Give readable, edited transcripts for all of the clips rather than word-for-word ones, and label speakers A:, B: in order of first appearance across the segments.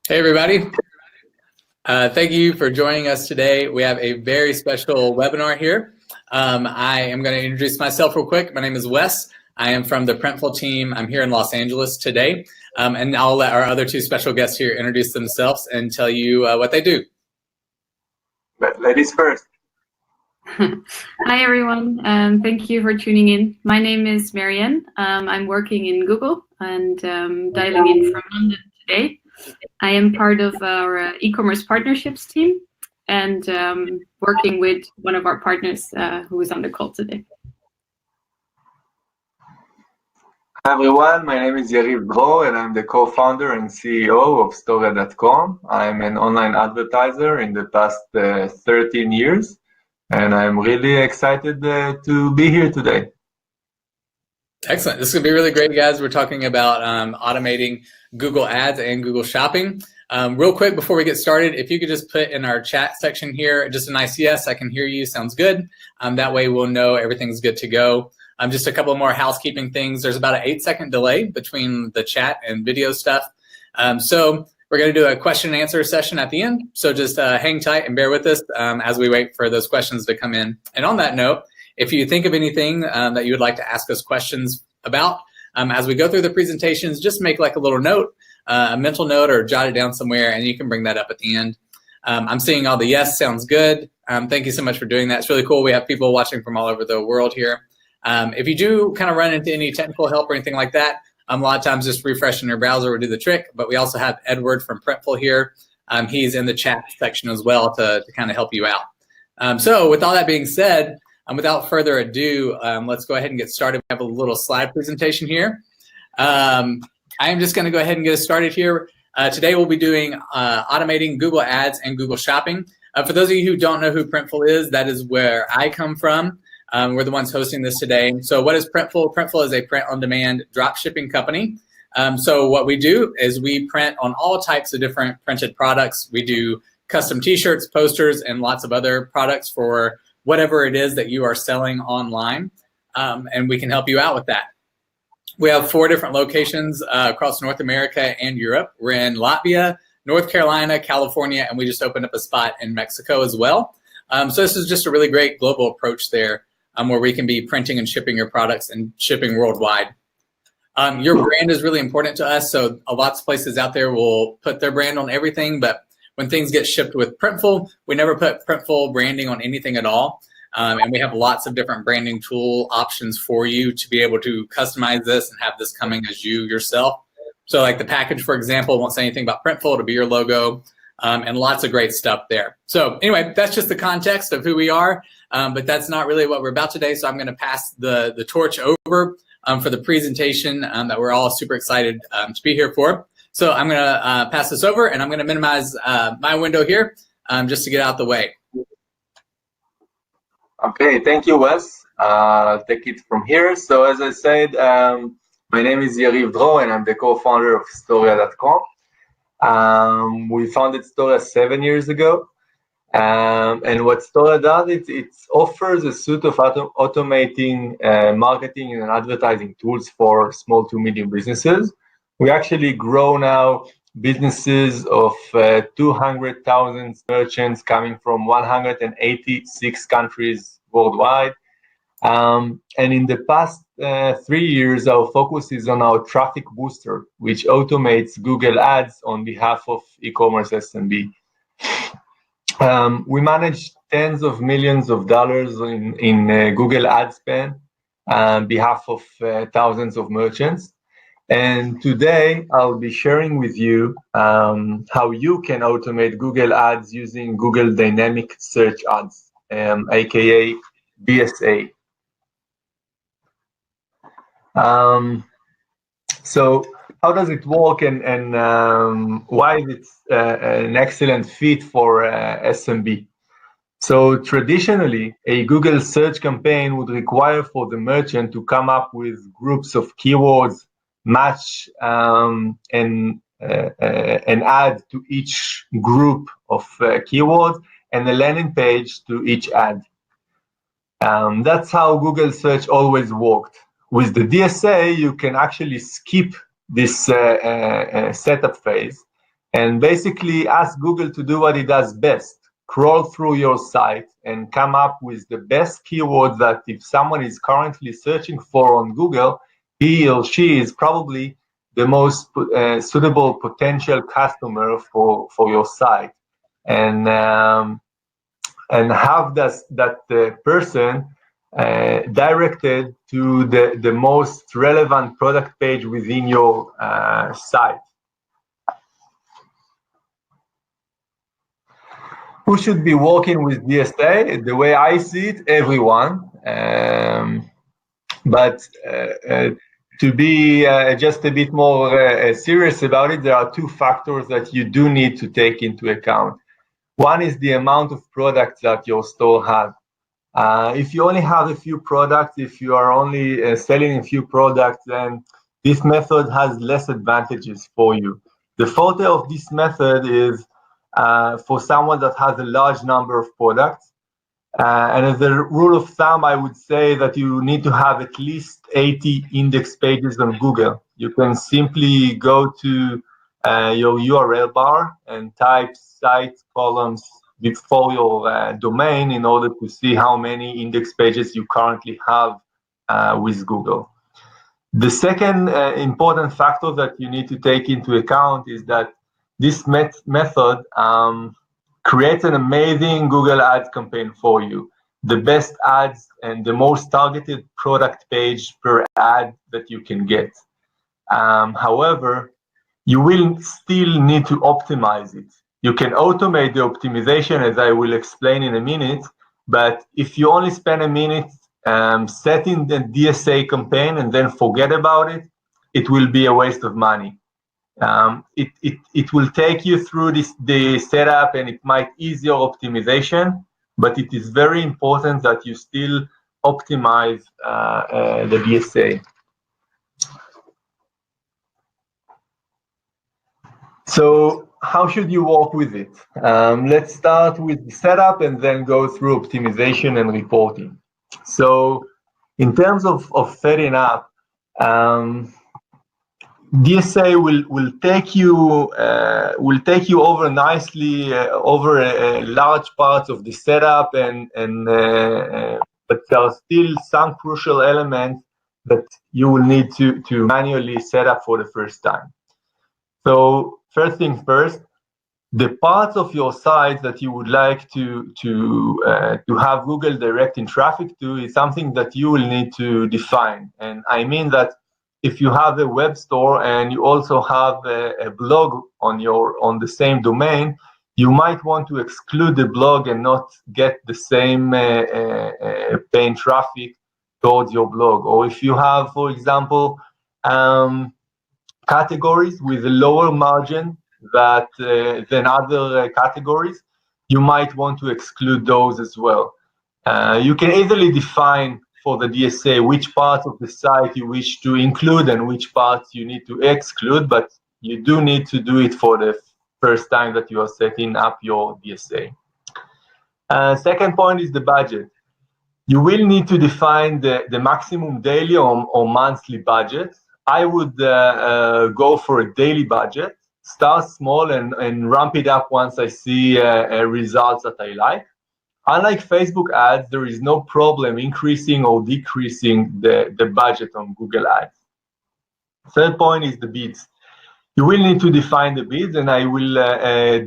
A: Hey, everybody. Thank you for joining us today. We have a very special webinar here. I am going to introduce myself real quick. My name is Wes. I am from the Printful team. I'm here in Los Angeles today. And I'll let our other two special guests here introduce themselves and tell you what they do.
B: But ladies first.
C: Hi, everyone. Thank you for tuning in. My name is Marianne. I'm working in Google and dialing in from London today. I am part of our e-commerce partnerships team and working with one of our partners who is on the call today.
B: Hi everyone, my name is Yariv Dro and I'm the co-founder and CEO of StoreYa.com. I'm an online advertiser in the past 13 years and I'm really excited to be here today.
A: Excellent. This is going to be really great, guys. We're talking about automating Google Ads and Google Shopping. Real quick, before we get started, if you could just put in our chat section here, just a nice yes, I can hear you, sounds good. That way we'll know everything's good to go. Just a couple more housekeeping things. There's about an 8-second delay between the chat and video stuff. So we're going to do a question and answer session at the end. So just hang tight and bear with us as we wait for those questions to come in. And on that note, if you think of anything that you would like to ask us questions about as we go through the presentations, just make like a little note, a mental note, or jot it down somewhere, and you can bring that up at the end. I'm seeing all the yes, sounds good. Thank you so much for doing that. It's really cool. We have people watching from all over the world here. If you do kind of run into any technical help or anything like that, a lot of times just refreshing your browser will do the trick. But we also have Edward from Printful here. He's in the chat section as well to kind of help you out. So with all that being said, without further ado, let's go ahead and get started. We have a little slide presentation here. I am just going to go ahead and get us started here. Today we'll be doing automating Google Ads and Google Shopping. For those of you who don't know who Printful is, that is where I come from. We're the ones hosting this today. So what is Printful? Printful is a print-on-demand drop shipping company. So what we do is we print on all types of different printed products. We do custom t-shirts, posters, and lots of other products for whatever it is that you are selling online, and we can help you out with that. We have 4 different locations across North America and Europe. We're in Latvia, North Carolina, California, and we just opened up a spot in Mexico as well. So this is just a really great global approach there where we can be printing and shipping your products and shipping worldwide. Your brand is really important to us, so lots of places out there will put their brand on everything, but when things get shipped with Printful, we never put Printful branding on anything at all. And we have lots of different branding tool options for you to be able to customize this and have this coming as you yourself. So like the package, for example, won't say anything about Printful, it'll be your logo, and lots of great stuff there. So anyway, that's just the context of who we are, but that's not really what we're about today. So I'm going to pass the torch over for the presentation that we're all super excited to be here for. So I'm going to pass this over, and I'm going to minimize my window here just to get out the way.
B: Okay, thank you, Wes. I'll take it from here. So as I said, my name is Yariv Dro, and I'm the co-founder of StoreYa.com. We founded StoreYa 7 years ago. And what StoreYa does, it offers a suite of automating marketing and advertising tools for small to medium businesses. We actually grow now businesses of 200,000 merchants coming from 186 countries worldwide. And in the past 3 years, our focus is on our traffic booster, which automates Google Ads on behalf of e-commerce SMB. We manage tens of millions of dollars in Google Ad spend on behalf of thousands of merchants. And today, I'll be sharing with you how you can automate Google Ads using Google Dynamic Search Ads, aka DSA. So how does it work, and why is it an excellent fit for SMB? So traditionally, a Google search campaign would require for the merchant to come up with groups of keywords, match and add to each group of keywords, and a landing page to each ad. That's how Google search always worked. With the DSA, you can actually skip this setup phase and basically ask Google to do what it does best: crawl through your site and come up with the best keywords that if someone is currently searching for on Google, he or she is probably the most suitable potential customer for your site, and have that person directed to the most relevant product page within your site. Who should be working with DSA? The way I see it, everyone. But to be just a bit more serious about it, there are two factors that you do need to take into account. One is the amount of products that your store has. If you only have a few products, if you are only selling a few products, then this method has less advantages for you. The forte of this method is for someone that has a large number of products. And as a rule of thumb, I would say that you need to have at least 80 index pages on Google. You can simply go to your URL bar and type site columns before your domain in order to see how many index pages you currently have with Google. The second important factor that you need to take into account is that this method creates an amazing Google Ads campaign for you. The best ads and the most targeted product page per ad that you can get. However, you will still need to optimize it. You can automate the optimization, as I will explain in a minute, but if you only spend a minute setting the DSA campaign and then forget about it, it will be a waste of money. It will take you through the setup and it might ease your optimization, but it is very important that you still optimize the DSA. So how should you work with it? Let's start with the setup and then go through optimization and reporting. So in terms of setting up, DSA will take you over nicely over large parts of the setup, but there are still some crucial elements that you will need to manually set up for the first time. So first things first, the parts of your site that you would like to have Google directing traffic to is something that you will need to define. And I mean that if you have a web store and you also have a blog on the same domain, you might want to exclude the blog and not get the same paying traffic towards your blog. Or if you have, for example, categories with a lower margin than other categories, you might want to exclude those as well. You can easily define for the DSA which parts of the site you wish to include and which parts you need to exclude, but you do need to do it for the first time that you are setting up your DSA. Second point is the budget. You will need to define the maximum daily or monthly budget. I would go for a daily budget, start small and ramp it up once I see results that I like. Unlike Facebook ads, there is no problem increasing or decreasing the budget on Google ads. Third point is the bids. You will need to define the bids, and I will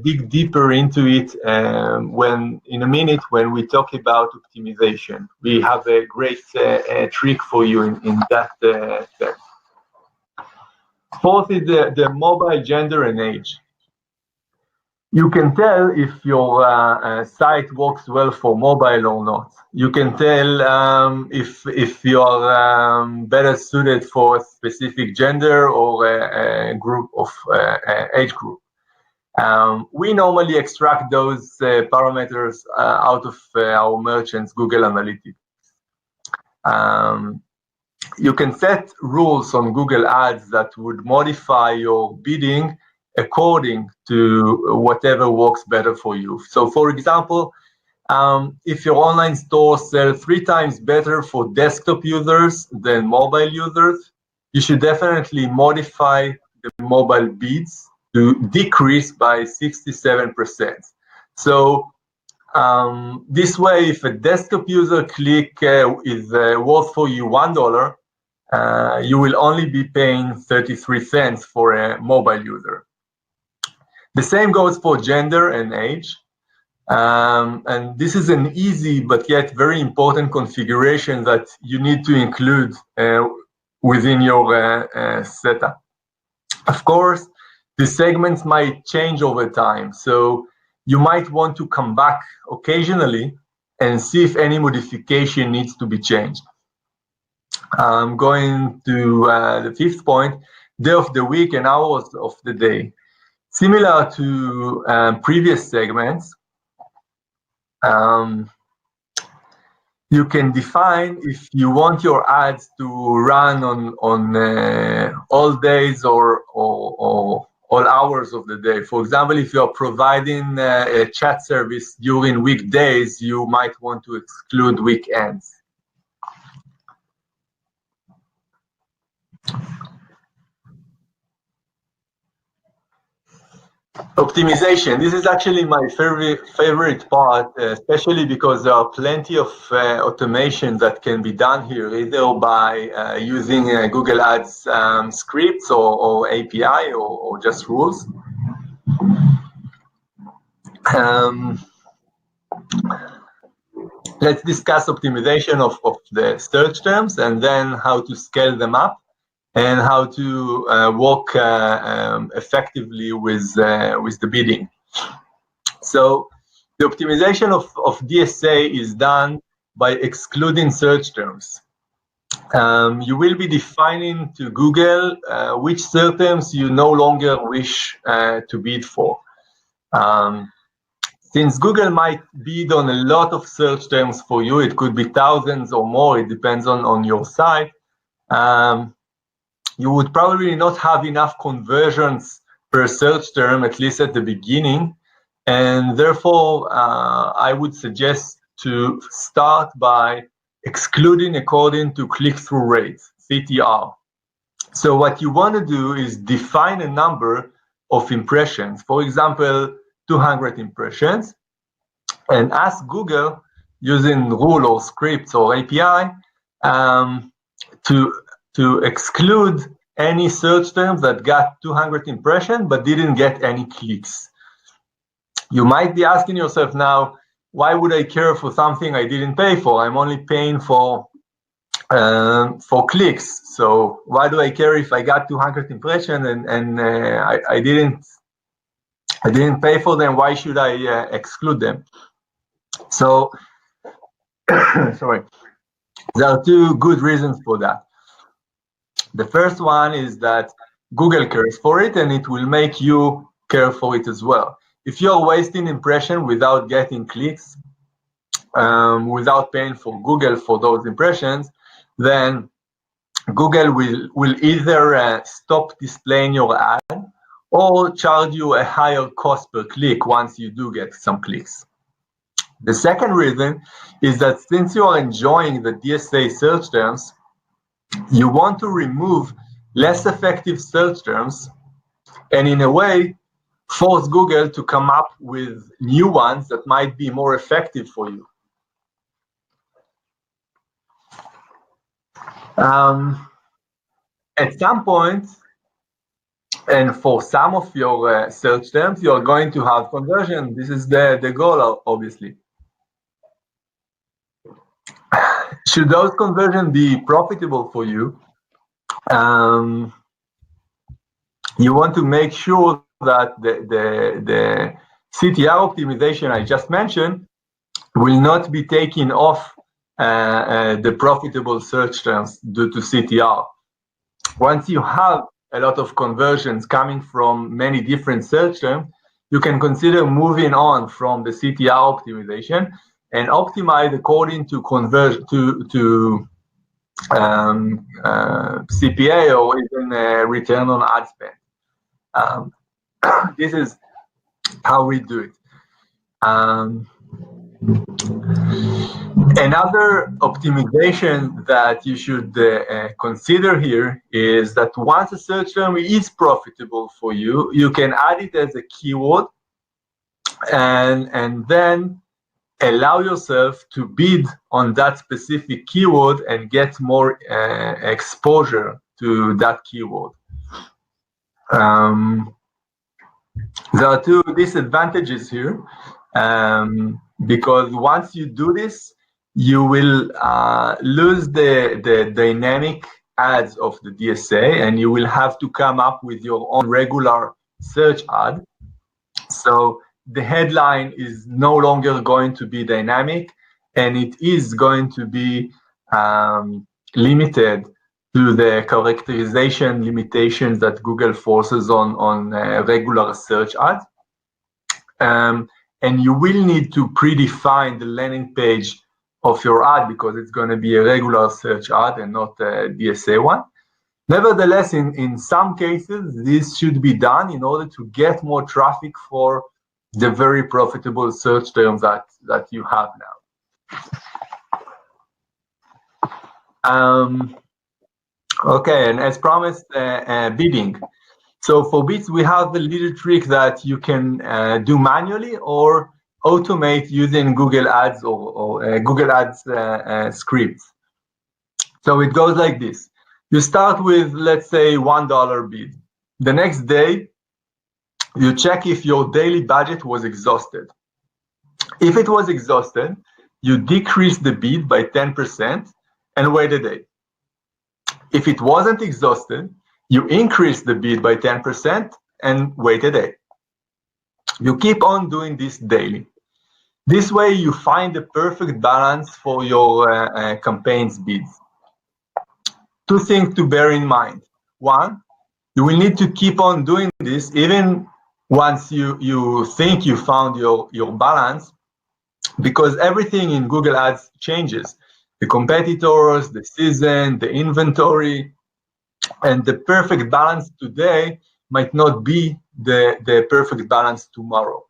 B: dig deeper into it in a minute when we talk about optimization. We have a great trick for you in that step. Fourth is the mobile gender and age. You can tell if your site works well for mobile or not. You can tell if you are better suited for a specific gender or a group of age group. We normally extract those parameters out of our merchants' Google Analytics. You can set rules on Google Ads that would modify your bidding according to whatever works better for you. So for example, if your online store sells 3 times better for desktop users than mobile users, you should definitely modify the mobile bids to decrease by 67%. So this way, if a desktop user click is worth for you $1, you will only be paying 33 cents for a mobile user. The same goes for gender and age. And this is an easy but yet very important configuration that you need to include within your setup. Of course, the segments might change over time, so you might want to come back occasionally and see if any modification needs to be changed. Going to the fifth point, day of the week and hours of the day. Similar to previous segments, you can define if you want your ads to run on all days or all hours of the day. For example, if you're providing a chat service during weekdays, you might want to exclude weekends. Optimization. This is actually my favorite part, especially because there are plenty of automation that can be done here, either by using Google Ads scripts or API or just rules. Let's discuss optimization of the search terms and then how to scale them up, and how to work effectively with the bidding. So the optimization of DSA is done by excluding search terms. You will be defining to Google which search terms you no longer wish to bid for. Since Google might bid on a lot of search terms for you, it could be thousands or more, it depends on your site. You would probably not have enough conversions per search term, at least at the beginning. And therefore, I would suggest to start by excluding according to click-through rate, CTR. So what you want to do is define a number of impressions, for example, 200 impressions, and ask Google, using rule or scripts or API, to exclude any search terms that got 200 impressions but didn't get any clicks. You might be asking yourself now, why would I care for something I didn't pay for? I'm only paying for clicks. So why do I care if I got 200 impressions and I didn't pay for them? Why should I exclude them? So, sorry, there are two good reasons for that. The first one is that Google cares for it, and it will make you care for it as well. If you're wasting impression without getting clicks, without paying for Google for those impressions, then Google will either stop displaying your ad or charge you a higher cost per click once you do get some clicks. The second reason is that since you are enjoying the DSA search terms, you want to remove less effective search terms and in a way force Google to come up with new ones that might be more effective for you. At some point, and for some of your search terms, you're going to have conversion. This is the goal, obviously. Should those conversions be profitable for you, you want to make sure that the CTR optimization I just mentioned will not be taking off the profitable search terms due to CTR. Once you have a lot of conversions coming from many different search terms, you can consider moving on from the CTR optimization and optimize according to conversion to CPA or even return on ad spend. This is how we do it. Another optimization that you should consider here is that once a search term is profitable for you, you can add it as a keyword and then allow yourself to bid on that specific keyword and get more exposure to that keyword. There are two disadvantages here, because once you do this, you will lose the dynamic ads of the DSA, and you will have to come up with your own regular search ad. So the headline is no longer going to be dynamic, and it is going to be limited to the characterization limitations that Google forces on regular search ads. And you will need to predefine the landing page of your ad because it's going to be a regular search ad and not a DSA one. Nevertheless, in some cases, this should be done in order to get more traffic for the very profitable search terms that you have now. Okay, and as promised, bidding. So for bids, we have a little trick that you can do manually or automate using Google Ads or Google Ads scripts. So it goes like this. You start with, let's say, $1 bid. The next day, you check if your daily budget was exhausted. If it was exhausted, you decrease the bid by 10% and wait a day. If it wasn't exhausted, you increase the bid by 10% and wait a day. You keep on doing this daily. This way, you find the perfect balance for your campaign's bids. Two things to bear in mind. One, you will need to keep on doing this even once you think you found your balance, because everything in Google Ads changes. The competitors, the season, the inventory, and the perfect balance today might not be the perfect balance tomorrow.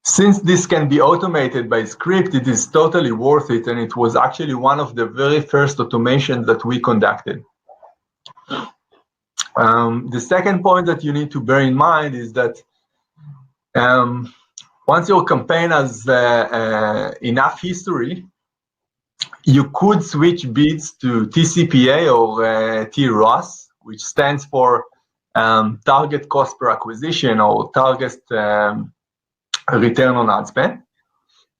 B: Since this can be automated by script, it is totally worth it, and it was actually one of the very first automations that we conducted. The second point that you need to bear in mind is that once your campaign has enough history, you could switch bids to TCPA or TROAS, which stands for target cost per acquisition or target return on ad spend.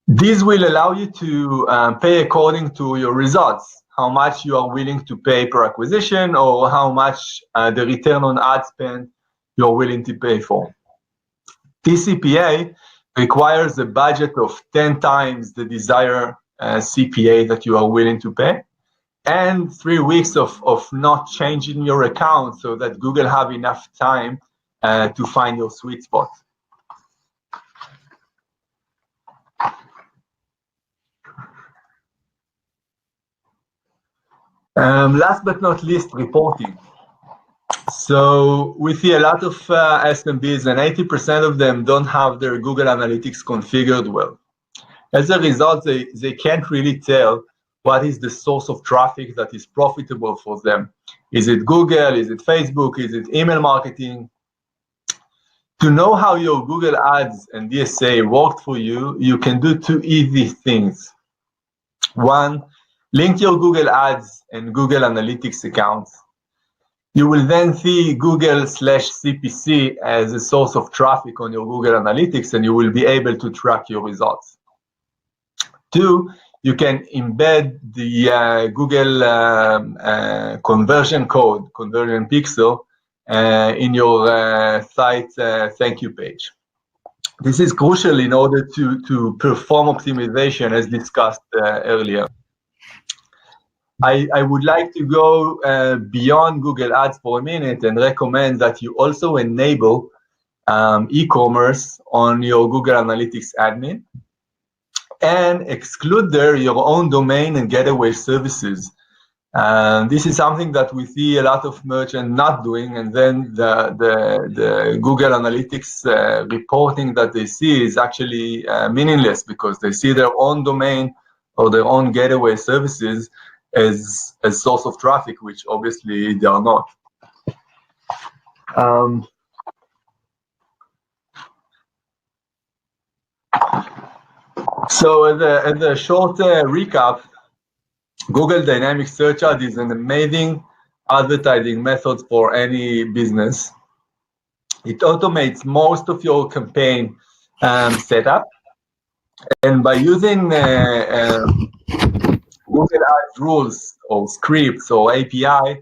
B: This will allow you to pay according to your results, how much you are willing to pay per acquisition or how much the return on ad spend you're willing to pay for. TCPA requires a budget of 10 times the desired CPA that you are willing to pay, and 3 weeks of not changing your account so that Google have enough time to find your sweet spot. Last but not least, reporting. So we see a lot of SMBs, and 80% of them don't have their Google Analytics configured well. As a result, they can't really tell what is the source of traffic that is profitable for them. Is it Google? Is it Facebook? Is it email marketing? To know how your Google Ads and DSA worked for you, you can do two easy things. One, link your Google Ads and Google Analytics accounts. You will then see Google/CPC as a source of traffic on your Google Analytics, and you will be able to track your results. Two, you can embed the Google conversion code, conversion pixel, in your site thank you page. This is crucial in order to perform optimization as discussed earlier. I would like to go beyond Google Ads for a minute and recommend that you also enable e-commerce on your Google Analytics admin and exclude there your own domain and gateway services. This is something that we see a lot of merchants not doing, and then the Google Analytics reporting that they see is actually meaningless because they see their own domain or their own gateway services as a source of traffic, which obviously they are not. So as a short recap, Google Dynamic Search Ad is an amazing advertising method for any business. It automates most of your campaign setup, and by using Google Ads rules or scripts or API,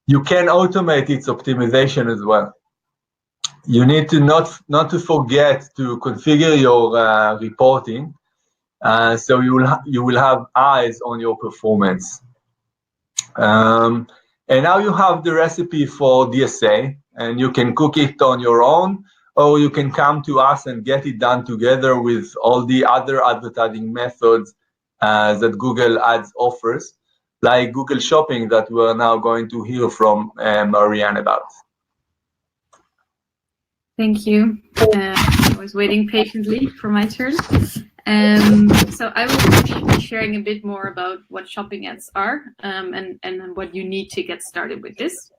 B: you can automate its optimization as well. You need to not to forget to configure your reporting, so you will have eyes on your performance. And now you have the recipe for DSA, and you can cook it on your own, or you can come to us and get it done together with all the other advertising methods that Google Ads offers, like Google Shopping that we're now going to hear from Marianne about.
C: Thank you. I was waiting patiently for my turn. So I will be sharing a bit more about what shopping ads are and what you need to get started with this.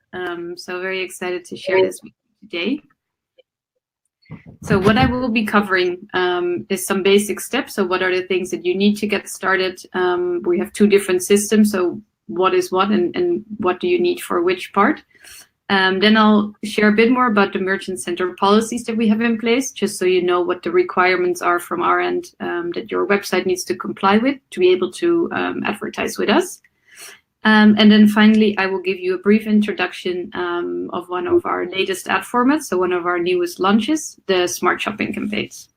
C: So very excited to share this with you today. So what I will be covering is some basic steps. So what are the things that you need to get started? We have two different systems. So what is what and what do you need for which part? Then I'll share a bit more about the Merchant Center policies that we have in place, just so you know what the requirements are from our end that your website needs to comply with to be able to advertise with us. And then finally, I will give you a brief introduction of one of our latest ad formats, so one of our newest launches, the Smart Shopping campaigns.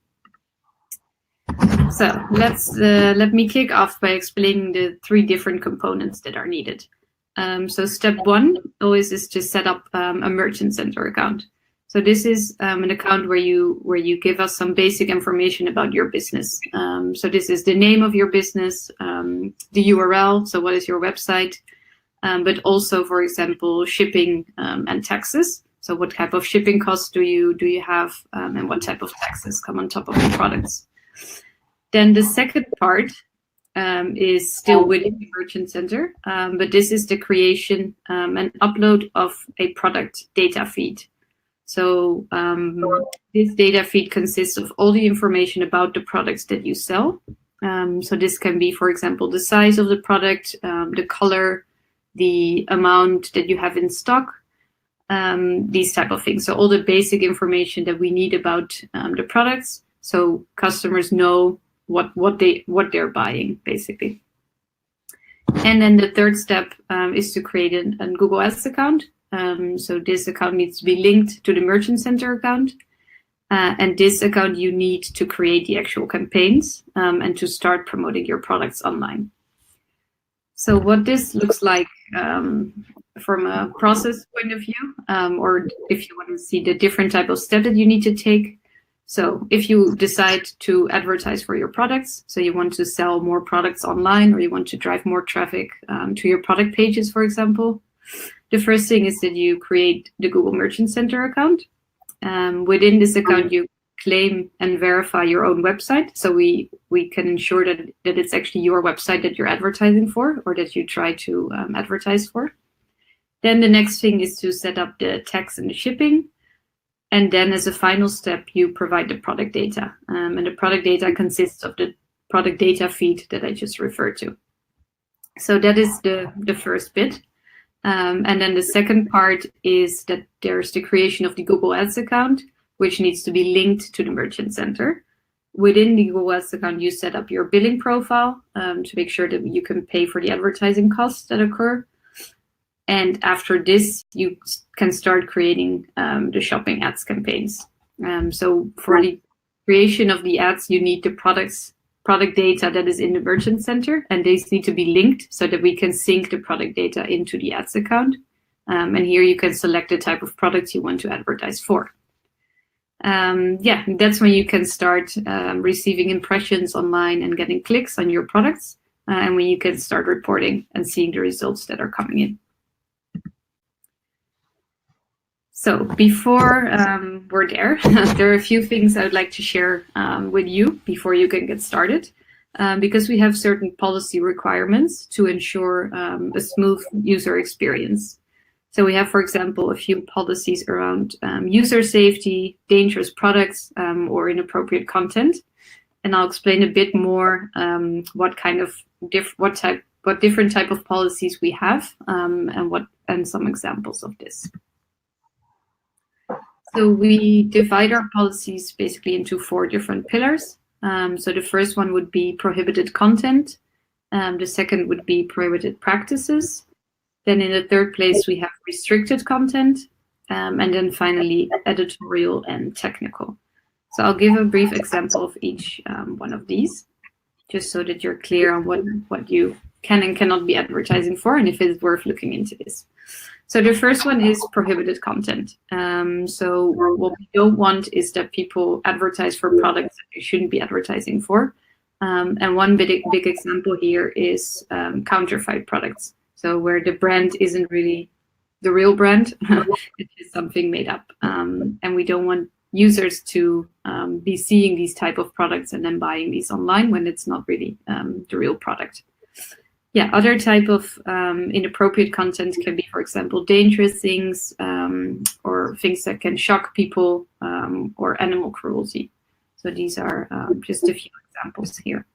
C: So let me kick off by explaining the three different components that are needed. So step one always is to set up a Merchant Center account. So this is an account where you give us some basic information about your business. So this is the name of your business, the URL, so what is your website, but also, for example, shipping and taxes. So what type of shipping costs do you have, and what type of taxes come on top of the products. Then the second part is still within the Merchant Center, but this is the creation and upload of a product data feed. So this data feed consists of all the information about the products that you sell. So this can be, for example, the size of the product, the color, the amount that you have in stock, these type of things. So all the basic information that we need about the products, so customers know what they're buying, basically. And then the third step is to create a Google Ads account. So this account needs to be linked to the Merchant Center account. And this account you need to create the actual campaigns and to start promoting your products online. So what this looks like from a process point of view, or if you want to see the different type of steps that you need to take. So if you decide to advertise for your products, so you want to sell more products online, or you want to drive more traffic to your product pages, for example, the first thing is that you create the Google Merchant Center account. Within this account, you claim and verify your own website. So we can ensure that it's actually your website that you're advertising for, or that you try to advertise for. Then the next thing is to set up the tax and the shipping. And then as a final step, you provide the product data. And the product data consists of the product data feed that I just referred to. So that is the first bit. And then the second part is that there's the creation of the Google Ads account, which needs to be linked to the Merchant Center. Within the Google Ads account, you set up your billing profile to make sure that you can pay for the advertising costs that occur. And after this, you can start creating the shopping ads campaigns. So for the creation of the ads, you need the product data that is in the Merchant Center, and these need to be linked so that we can sync the product data into the ads account. And here you can select the type of products you want to advertise for. That's when you can start receiving impressions online and getting clicks on your products, and when you can start reporting and seeing the results that are coming in. So before we're there, there are a few things I would like to share with you before you can get started. because we have certain policy requirements to ensure a smooth user experience. So we have, for example, a few policies around user safety, dangerous products, or inappropriate content. And I'll explain a bit more what different type of policies we have, and some examples of this. So we divide our policies basically into 4 different pillars. So the first one would be prohibited content. The second would be prohibited practices. Then in the third place, we have restricted content. And then finally, editorial and technical. So I'll give a brief example of each one of these, just so that you're clear on what you can and cannot be advertising for, and if it's worth looking into this. So the first one is prohibited content. So what we don't want is that people advertise for products that they shouldn't be advertising for. And one big example here is counterfeit products. So where the brand isn't really the real brand, it's just something made up. And we don't want users to be seeing these type of products and then buying these online when it's not really the real product. Yeah, other type of inappropriate content can be, for example, dangerous things or things that can shock people or animal cruelty. So these are just a few examples here.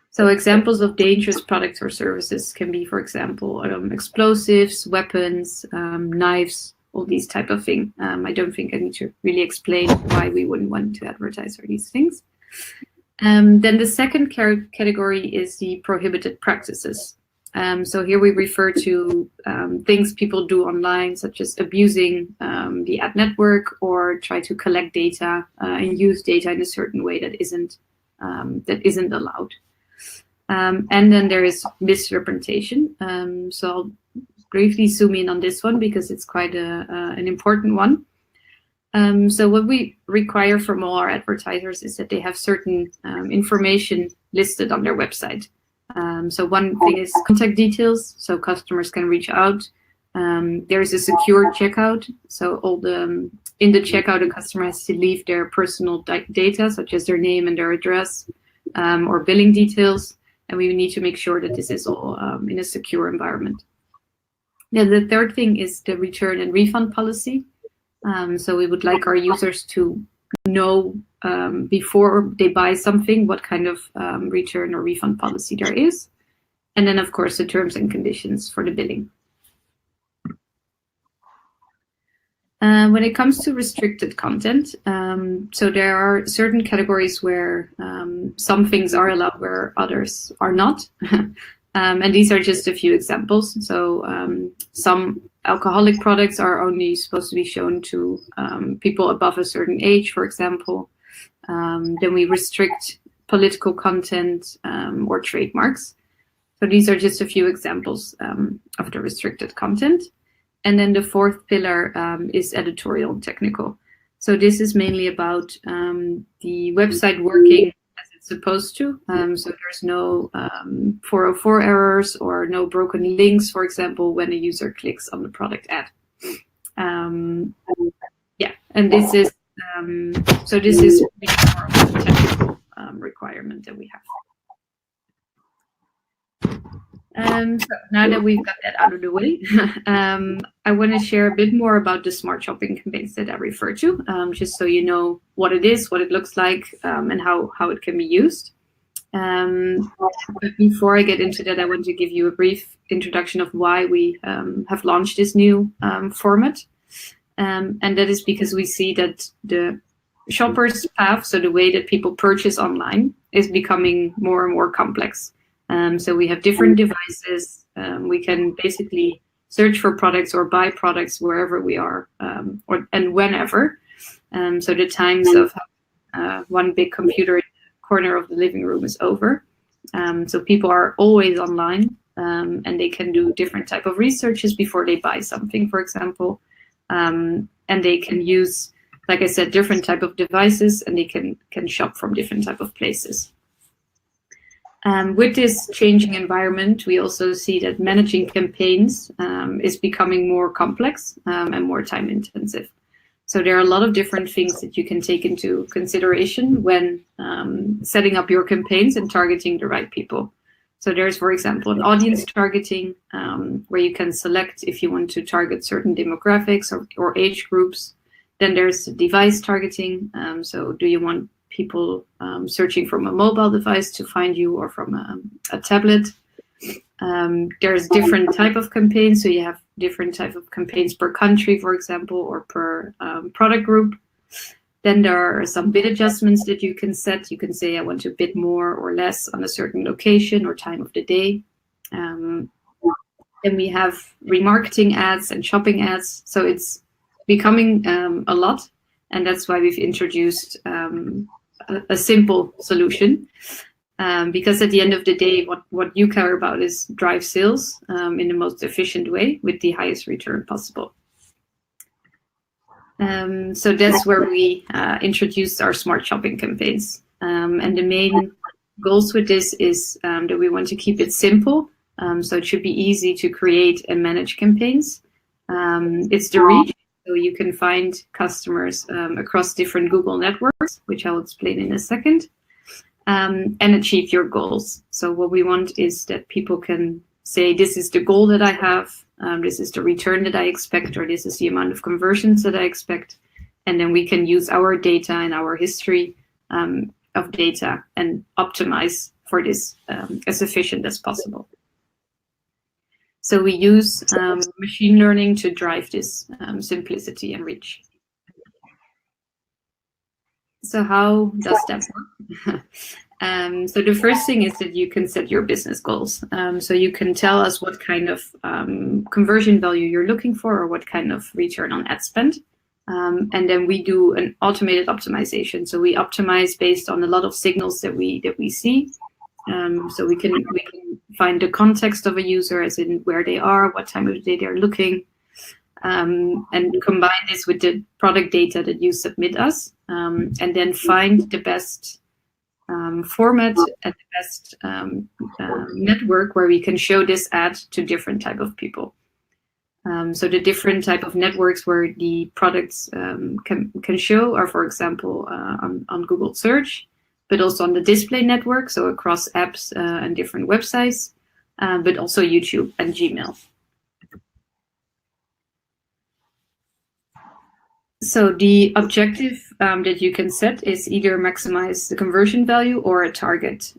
C: So examples of dangerous products or services can be, for example, explosives, weapons, knives, all these type of things. I don't think I need to really explain why we wouldn't want to advertise for these things. Then the second category is the prohibited practices. So here we refer to things people do online, such as abusing the ad network or try to collect data and use data in a certain way that isn't allowed. And then there is misrepresentation. So I'll briefly zoom in on this one because it's quite an important one. So what we require from all our advertisers is that they have certain information listed on their website. So one thing is contact details, so customers can reach out. There is a secure checkout, so in the checkout, a customer has to leave their personal data, such as their name and their address, or billing details, and we need to make sure that this is all in a secure environment. Then the third thing is the return and refund policy. So we would like our users to know before they buy something what kind of return or refund policy there is. And then, of course, the terms and conditions for the billing. When it comes to restricted content, so there are certain categories where some things are allowed where others are not. And these are just a few examples. So some alcoholic products are only supposed to be shown to people above a certain age, for example. Then we restrict political content or trademarks. So these are just a few examples of the restricted content. And then the fourth pillar is editorial and technical. So this is mainly about the website working as it's supposed to. So there's no 404 errors or no broken links, for example, when a user clicks on the product ad. Yeah, and this is so this is really more of a technical requirement that we have. So now that we've got that out of the way, I want to share a bit more about the smart shopping campaigns that I refer to, just so you know what it is, what it looks like, and how it can be used. But before I get into that, I want to give you a brief introduction of why we have launched this new format. And that is because we see that the shopper's path, so the way that people purchase online, is becoming more and more complex. So we have different devices. We can basically search for products or buy products wherever we are and whenever. So the times of one big computer in the corner of the living room is over. So people are always online and they can do different type of researches before they buy something, for example. And they can use, like I said, different type of devices, and they can shop from different type of places. With this changing environment, we also see that managing campaigns is becoming more complex and more time intensive. So there are a lot of different things that you can take into consideration when setting up your campaigns and targeting the right people. So there's, for example, an audience targeting where you can select if you want to target certain demographics or age groups. Then there's device targeting. So do you want people searching from a mobile device to find you or from a tablet? There's different type of campaigns. So you have different type of campaigns per country, for example, or per product group. Then there are some bid adjustments that you can set. You can say, I want to bid more or less on a certain location or time of the day. Then we have remarketing ads and shopping ads. So it's becoming a lot. And that's why we've introduced a simple solution. Because at the end of the day, what you care about is drive sales in the most efficient way with the highest return possible. So that's where we introduced our smart shopping campaigns. And the main goals with this is that we want to keep it simple. So it should be easy to create and manage campaigns. It's the reach. So you can find customers across different Google networks, which I'll explain in a second, and achieve your goals. So what we want is that people can say, this is the goal that I have, this is the return that I expect, or this is the amount of conversions that I expect. And then we can use our data and our history of data and optimize for this as efficient as possible. So we use machine learning to drive this simplicity and reach. So how does that work? So the first thing is that you can set your business goals. So you can tell us what kind of conversion value you're looking for or what kind of return on ad spend. And then we do an automated optimization. So we optimize based on a lot of signals that we see. So we can find the context of a user, as in where they are, what time of the day they're looking, and combine this with the product data that you submit us, and then find the best format and the best network where we can show this ad to different type of people. So the different type of networks where the products can show are, for example, on Google Search, but also on the display network, so across apps and different websites, but also YouTube and Gmail. So the objective that you can set is either maximize the conversion value or a target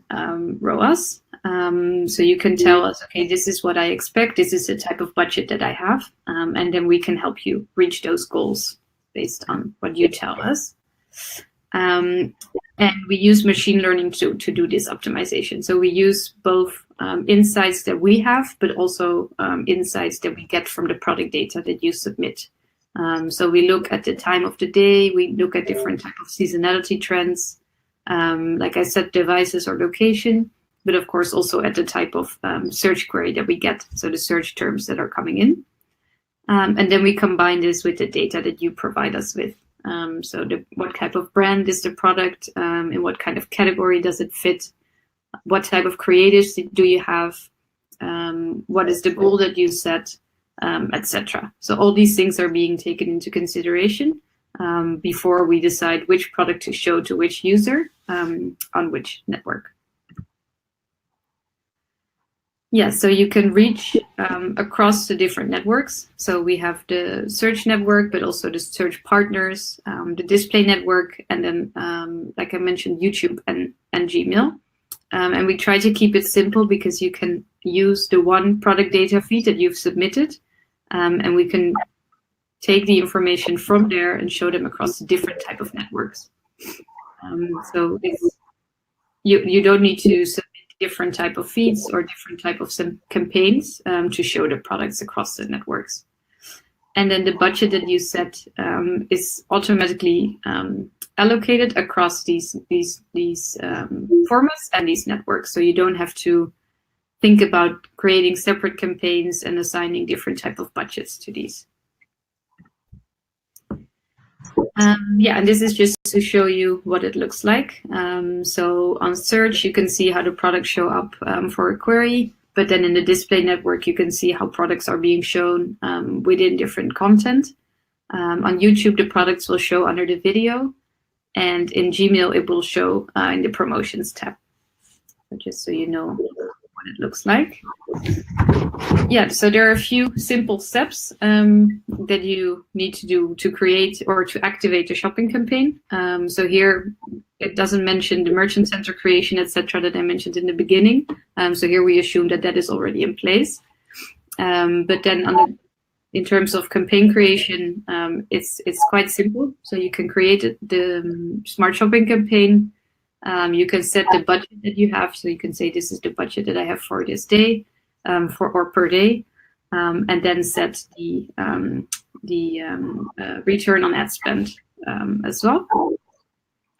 C: ROAS. So you can tell us, okay, this is what I expect, this is the type of budget that I have, and then we can help you reach those goals based on what you tell us. And we use machine learning to do this optimization. So we use both insights that we have, but also insights that we get from the product data that you submit. So we look at the time of the day, we look at different type of seasonality trends, like I said, devices or location, but of course also at the type of search query that we get, so the search terms that are coming in. And then we combine this with the data that you provide us with. So what type of brand is the product, in what kind of category does it fit, what type of creatives do you have, what is the goal that you set, etc. So all these things are being taken into consideration before we decide which product to show to which user on which network. Yeah, so you can reach across the different networks. So we have the search network, but also the search partners, the display network, and then, like I mentioned, YouTube and Gmail. And we try to keep it simple because you can use the one product data feed that you've submitted, and we can take the information from there and show them across different type of networks. So you don't need to submit different type of feeds or different type of campaigns to show the products across the networks. And then the budget that you set is automatically allocated across these formats and these networks. So you don't have to think about creating separate campaigns and assigning different type of budgets to these. Yeah, and this is just to show you what it looks like. So on search, you can see how the products show up for a query, but then in the display network, you can see how products are being shown within different content. On YouTube, the products will show under the video, and in Gmail, it will show in the promotions tab. So just so you know what it looks like. Yeah, so there are a few simple steps that you need to do to create or to activate a shopping campaign. So here, it doesn't mention the merchant center creation, etc., that I mentioned in the beginning. So here we assume that that is already in place. But then in terms of campaign creation, it's quite simple. So you can create the smart shopping campaign. You can set the budget that you have. So you can say, this is the budget that I have for this day, or per day, and then set the return on ad spend as well.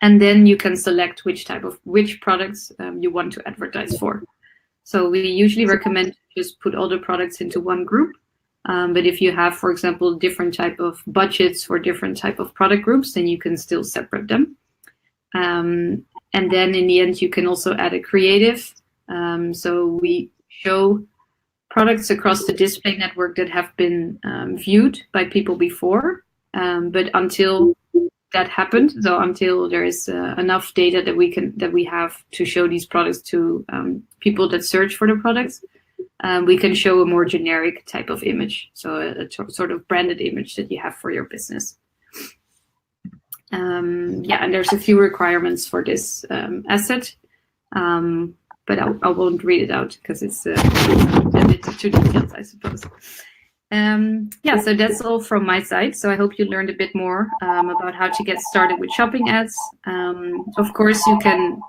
C: And then you can select which products you want to advertise for. So we usually recommend just put all the products into one group. But if you have, for example, different type of budgets for different type of product groups, then you can still separate them. And then in the end, you can also add a creative. So we show products across the display network that have been viewed by people before. But until that happened, so until there is enough data that we have to show these products to people that search for the products, we can show a more generic type of image, so a sort of branded image that you have for your business. Yeah, and there's a few requirements for this asset, but I won't read it out because it's a bit too detailed, I suppose. Yeah, so that's all from my side. So I hope you learned a bit more about how to get started with shopping ads. Of course, you can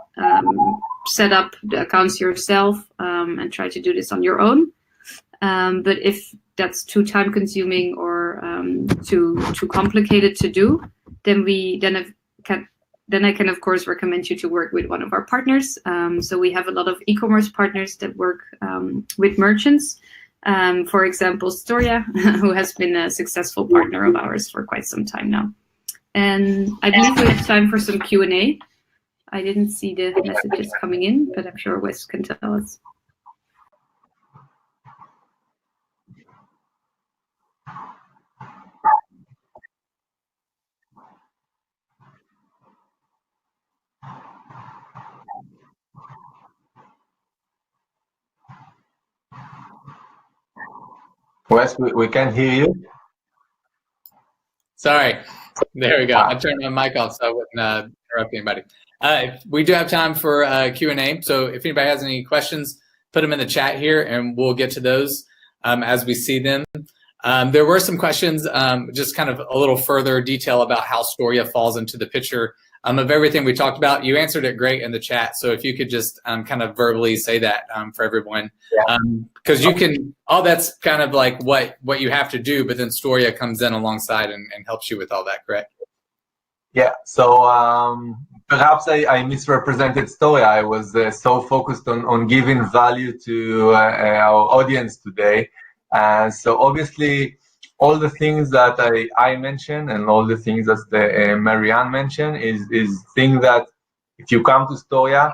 C: set up the accounts yourself and try to do this on your own. But if that's too time consuming or too complicated to do, then I can of course recommend you to work with one of our partners. So we have a lot of e-commerce partners that work with merchants. For example, StoreYa, who has been a successful partner of ours for quite some time now. And I believe we have time for some Q&A. I didn't see the messages coming in, but I'm sure Wes can tell us.
B: Wes, we can't hear you.
A: Sorry. There we go. I turned my mic off so I wouldn't interrupt anybody. We do have time for Q&A. So if anybody has any questions, put them in the chat here and we'll get to those as we see them. There were some questions, just kind of a little further detail about how StoreYa falls into the picture of everything we talked about. You answered it great in the chat. So if you could just kind of verbally say that for everyone, because you can, all that's kind of like what you have to do, but then StoreYa comes in alongside and helps you with all that, correct?
B: Yeah, so perhaps I misrepresented StoreYa. I was so focused on giving value to our audience today. So obviously, all the things that I mentioned and all the things that Marianne mentioned is things that if you come to StoreYa,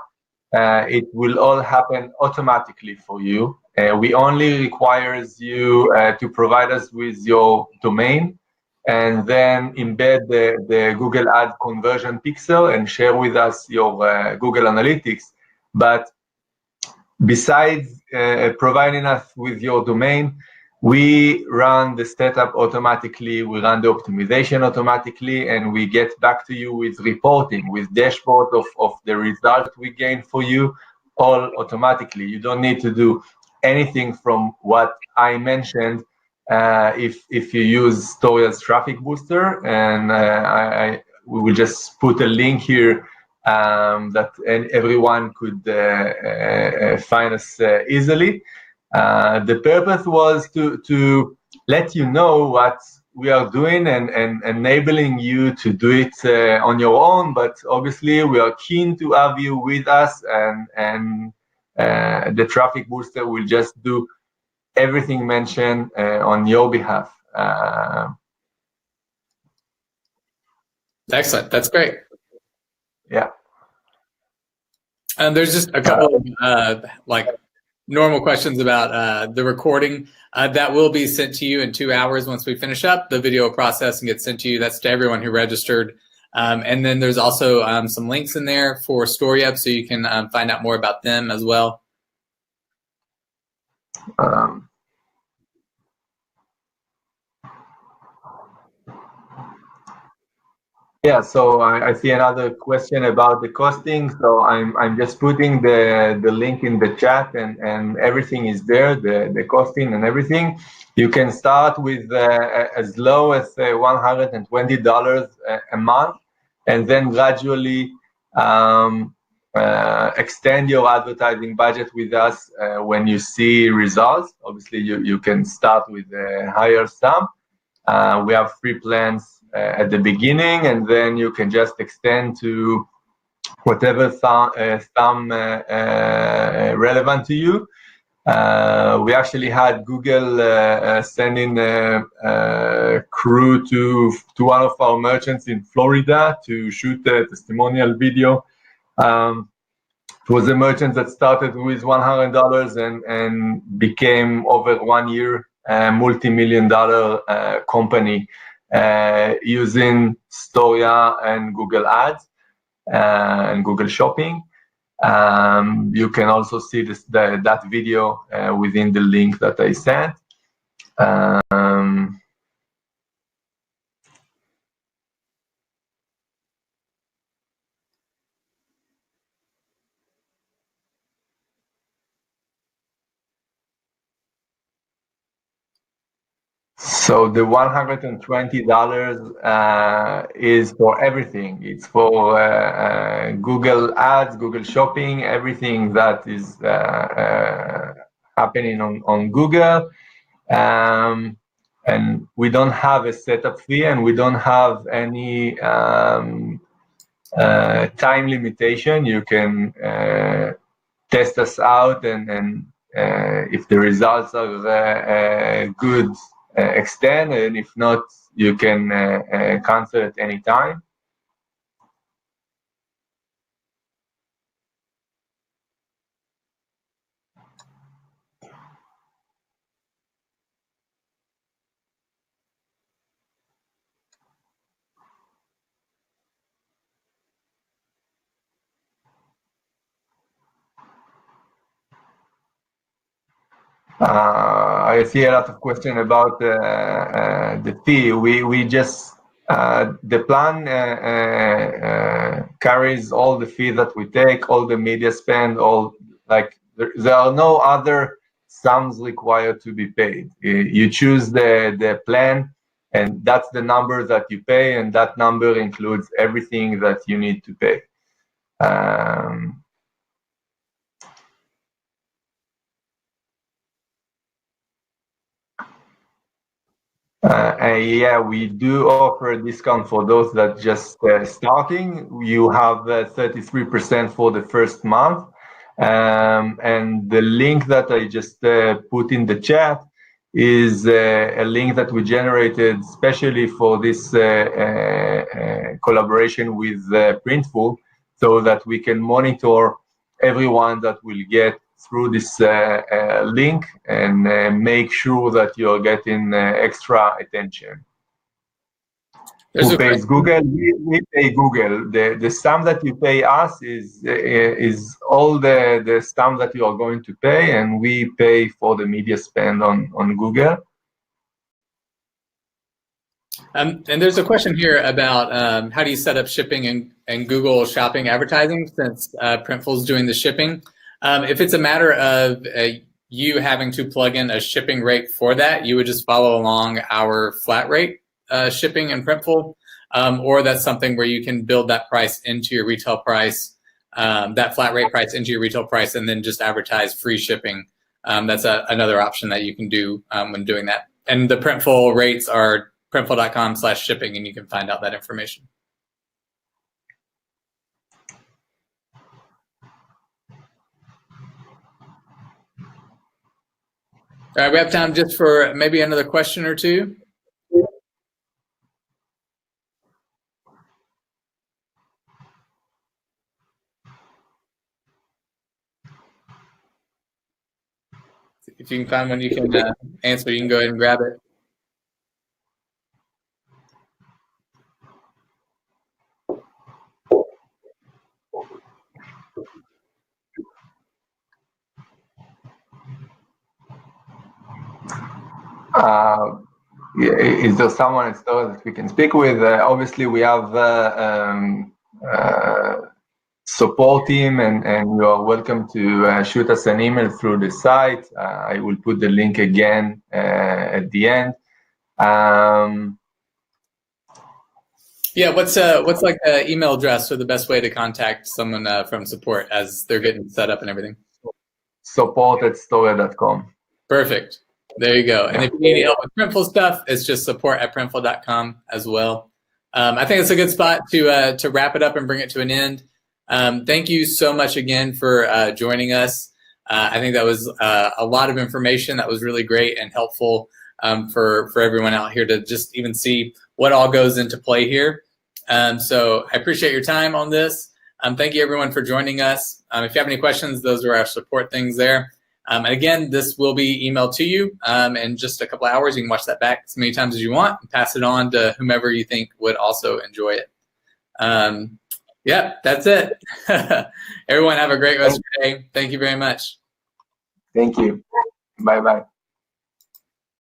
B: it will all happen automatically for you. We only requires you to provide us with your domain and then embed the Google Ad conversion pixel and share with us your Google Analytics. But besides providing us with your domain, we run the setup automatically, we run the optimization automatically, and we get back to you with reporting, with dashboard of the result we gain for you, all automatically. You don't need to do anything from what I mentioned if you use StoreYa's traffic booster, and we will just put a link here that everyone could find us easily. The purpose was to let you know what we are doing and enabling you to do it on your own, but obviously we are keen to have you with us, and the traffic booster will just do everything mentioned on your behalf.
A: Excellent. That's great.
B: Yeah.
A: There's just a couple of normal questions about the recording. That will be sent to you in 2 hours once we finish up. The video will process and get sent to you. That's to everyone who registered. And then there's also some links in there for StoreYa, so you can find out more about them as well.
B: Yeah, so I see another question about the costing. So I'm just putting the link in the chat, and everything is there, the costing and everything. You can start with as low as $120 a month, and then gradually extend your advertising budget with us when you see results. Obviously, you can start with a higher sum. We have free plans at the beginning, and then you can just extend to whatever sum relevant to you. We actually had Google sending a crew to one of our merchants in Florida to shoot a testimonial video. It was a merchant that started with $100 and became over 1 year a multi-million-dollar company using StoreYa and Google Ads and Google Shopping. You can also see that video within the link that I sent. So the $120 is for everything. It's for Google Ads, Google Shopping, everything that is happening on Google. And we don't have a setup fee, and we don't have any time limitation. You can test us out, and if the results are good, extend, and if not, you can cancel at any time. I see a lot of questions about the fee. We just the plan carries all the fee that we take, all the media spend, all there are no other sums required to be paid. You choose the plan, and that's the number that you pay, and that number includes everything that you need to pay. Yeah, we do offer a discount for those that just starting. You have 33% for the first month. And the link that I just put in the chat is a link that we generated especially for this collaboration with Printful, so that we can monitor everyone that will get through this link and make sure that you're getting extra attention. Who pays Google? We pay Google. The sum that you pay us is all the sum that you are going to pay, and we pay for the media spend on Google.
A: And there's a question here about how do you set up shipping and Google Shopping advertising, since Printful is doing the shipping. If it's a matter of you having to plug in a shipping rate for that, you would just follow along our flat rate shipping in Printful, or that's something where you can build that price into your retail price, that flat rate price into your retail price, and then just advertise free shipping. That's another option that you can do when doing that. And the Printful rates are printful.com/shipping, and you can find out that information. All right, we have time just for maybe another question or two. if you can find one you can answer, you can go ahead and grab it.
B: Is there someone at StoreYa that we can speak with? Obviously, we have support team, and you are welcome to shoot us an email through the site. I will put the link again at the end.
A: Yeah, what's like the email address or the best way to contact someone from support as they're getting set up and everything?
B: support@storya.com.
A: Perfect. There you go. And if you need any help with Printful stuff, it's just support@printful.com as well. I think it's a good spot to wrap it up and bring it to an end. Thank you so much again for joining us. I think that was a lot of information that was really great and helpful for everyone out here to just even see what all goes into play here. So I appreciate your time on this. Thank you everyone for joining us. If you have any questions, those are our support things there. And again, this will be emailed to you in just a couple hours. You can watch that back as many times as you want and pass it on to whomever you think would also enjoy it. Yeah, that's it. Everyone have a great rest of your day. Thank you very much.
B: Thank you. Bye-bye.